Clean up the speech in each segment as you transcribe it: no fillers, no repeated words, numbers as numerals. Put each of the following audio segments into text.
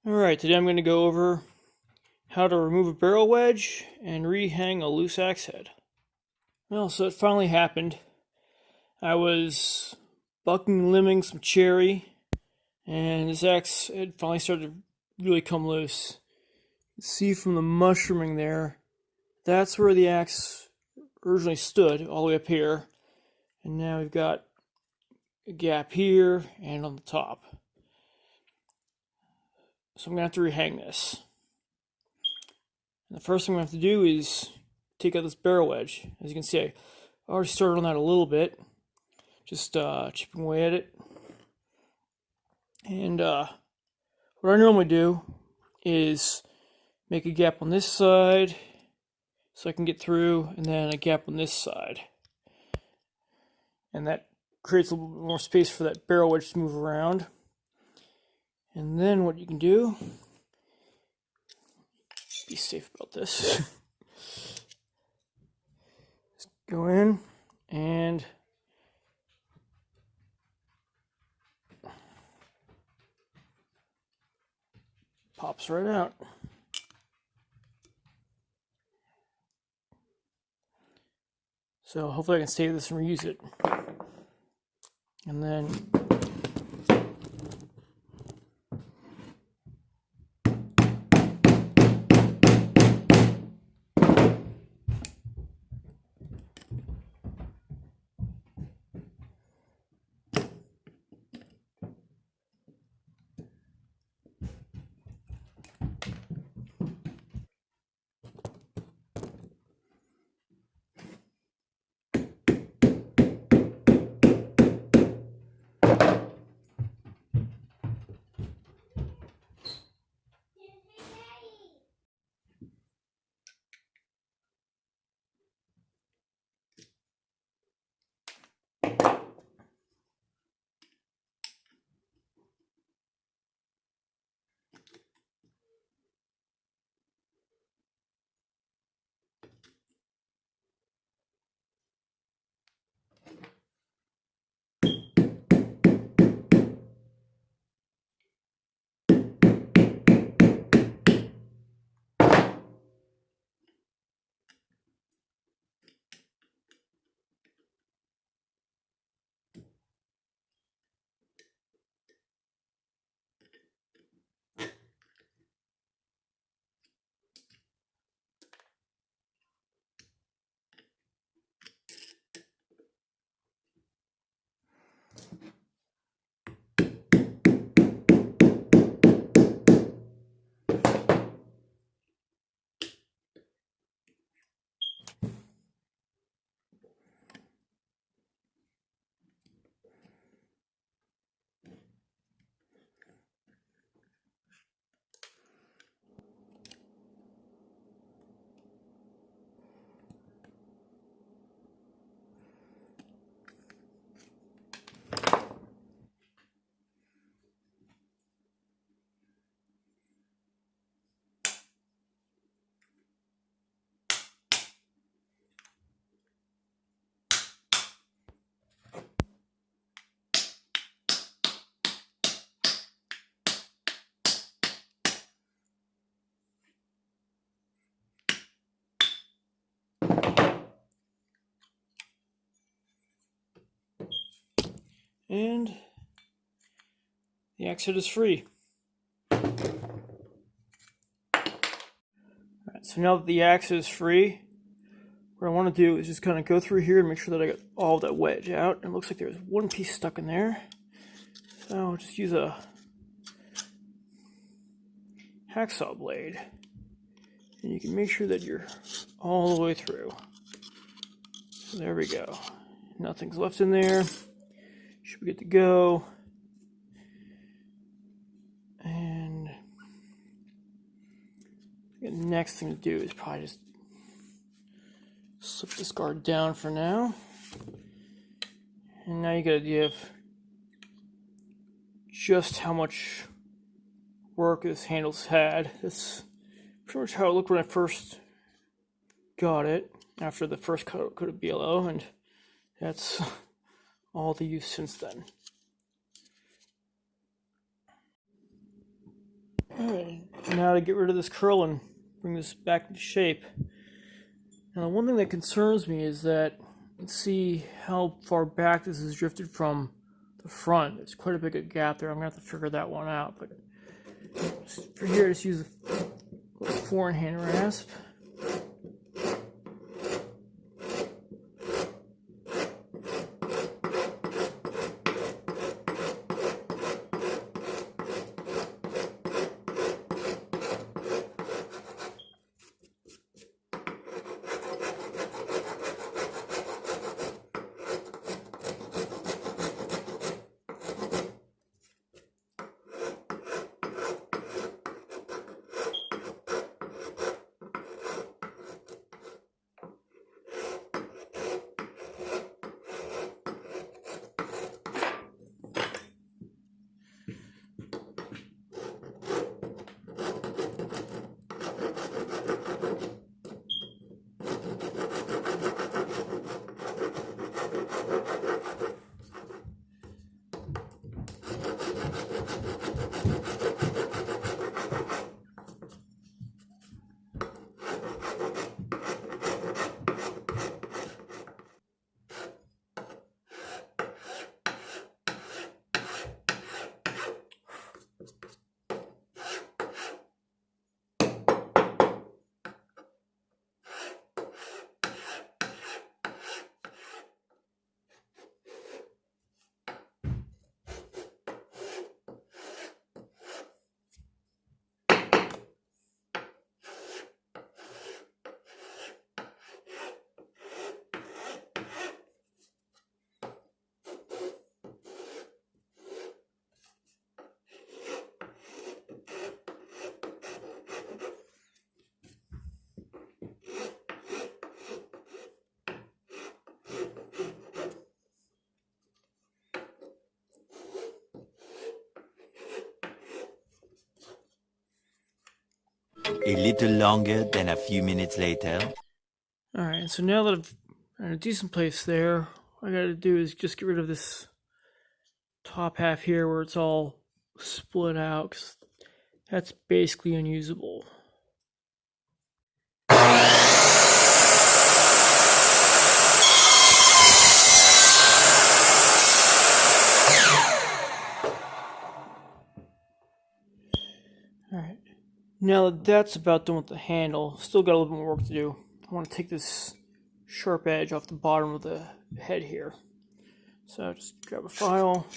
Alright, today I'm going to go over how to remove a barrel wedge and rehang a loose axe head. Well, so it finally happened. I was bucking and limbing some cherry, and this axe head finally started to really come loose. You can see from the mushrooming there, that's where the axe originally stood, all the way up here. And now we've got a gap here and on the top. So I'm going to have to rehang this. And the first thing we have to do is take out this barrel wedge. As you can see, I already started on that a little bit. Just chipping away at it. And what I normally do is make a gap on this side so I can get through, and then a gap on this side. And that creates a little bit more space for that barrel wedge to move around. And then what you can do, be safe about this, just go in and pops right out. So hopefully I can save this and reuse it. And then and the axe head is free. Alright, so now that the axe is free, what I want to do is just kind of go through here and make sure that I got all that wedge out. It looks like there's one piece stuck in there. So I'll just use a hacksaw blade. And you can make sure that you're all the way through. So there we go. Nothing's left in there. Should be good to go. And the next thing to do is probably just slip this guard down for now. And now you get an idea of just how much work this handle's had. That's pretty much how it looked when I first got it, after the first coat of BLO, and that's all the use since then. Alright, now to get rid of this curl and bring this back into shape. Now, one thing that concerns me is that let's see how far back this is drifted from the front. It's quite a big gap there. I'm gonna have to figure that one out. But for here, just use a four-in-hand rasp. A little longer than a few minutes later. Alright, so now that I've in a decent place there, what I gotta do is just get rid of this top half here where it's all split out, 'cause that's basically unusable. Alright, now that that's about done with the handle, still got a little bit more work to do. I want to take this sharp edge off the bottom of the head here. So just grab a file.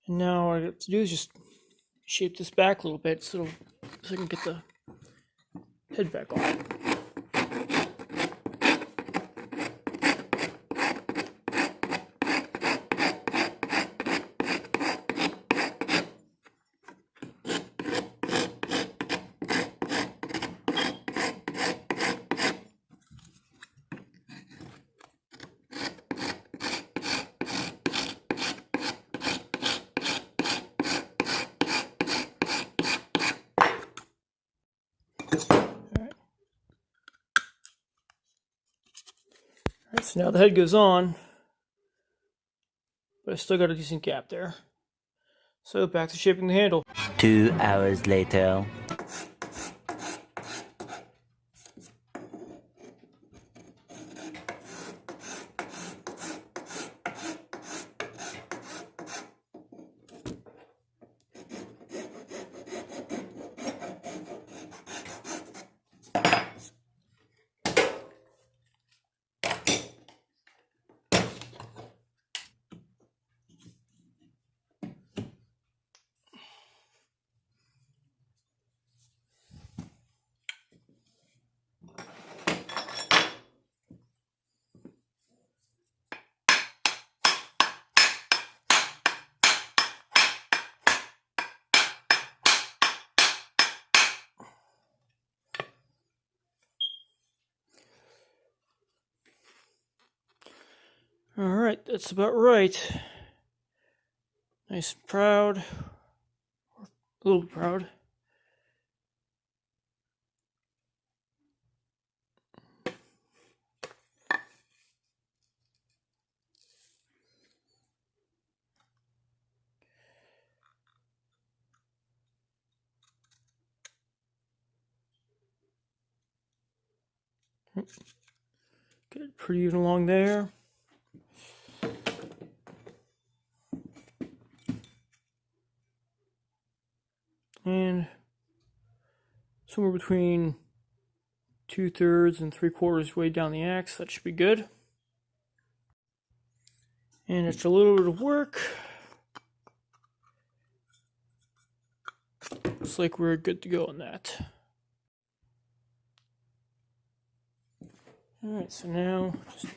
And now what I got to do is just shape this back a little bit so I can get the head back on. Alright, so now the head goes on, but I still got a decent gap there. So back to shaping the handle. 2 hours later. Alright, that's about right. Nice and proud. A little proud. Good, pretty even along there. And somewhere between 2/3 and 3/4 way down the axe, that should be good. And it's a little bit of work. Looks like we're good to go on that. Alright, so now just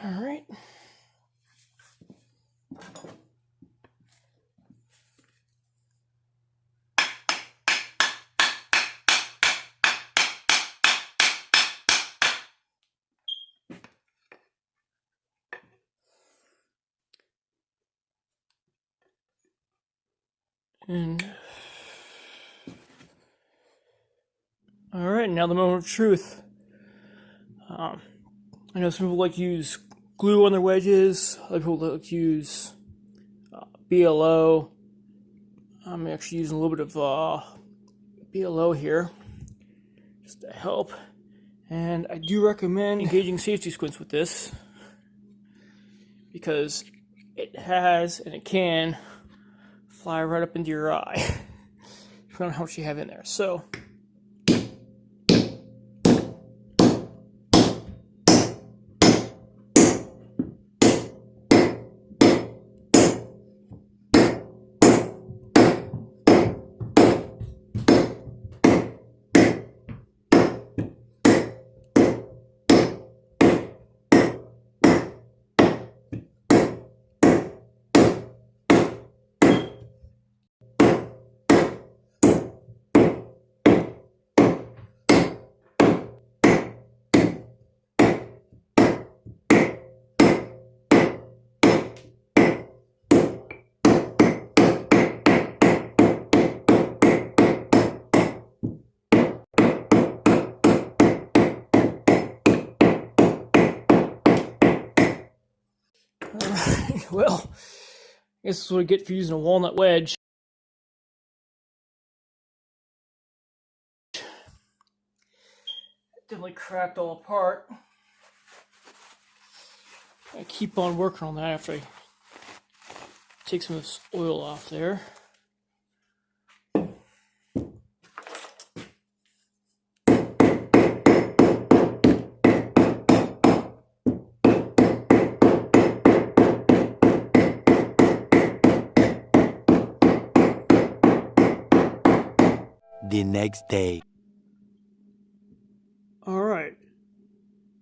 alright. And alright, now the moment of truth. I know some people like to use glue on their wedges, other people like to use BLO. I'm actually using a little bit of BLO here, just to help. And I do recommend engaging safety squints with this, because it has and it can fly right up into your eye, depending on how much you have in there. So well, I guess this is what I get for using a walnut wedge. Definitely cracked all apart. I keep on working on that after I take some of this oil off there. The next day. Alright,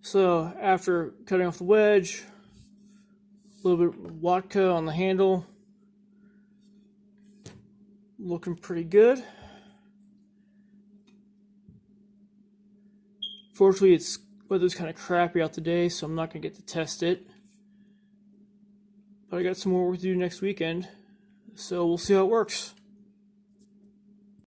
so after cutting off the wedge, a little bit of Watka on the handle, looking pretty good. Fortunately, weather's kind of crappy out today, so I'm not going to get to test it. But I got some more work to do next weekend, so we'll see how it works.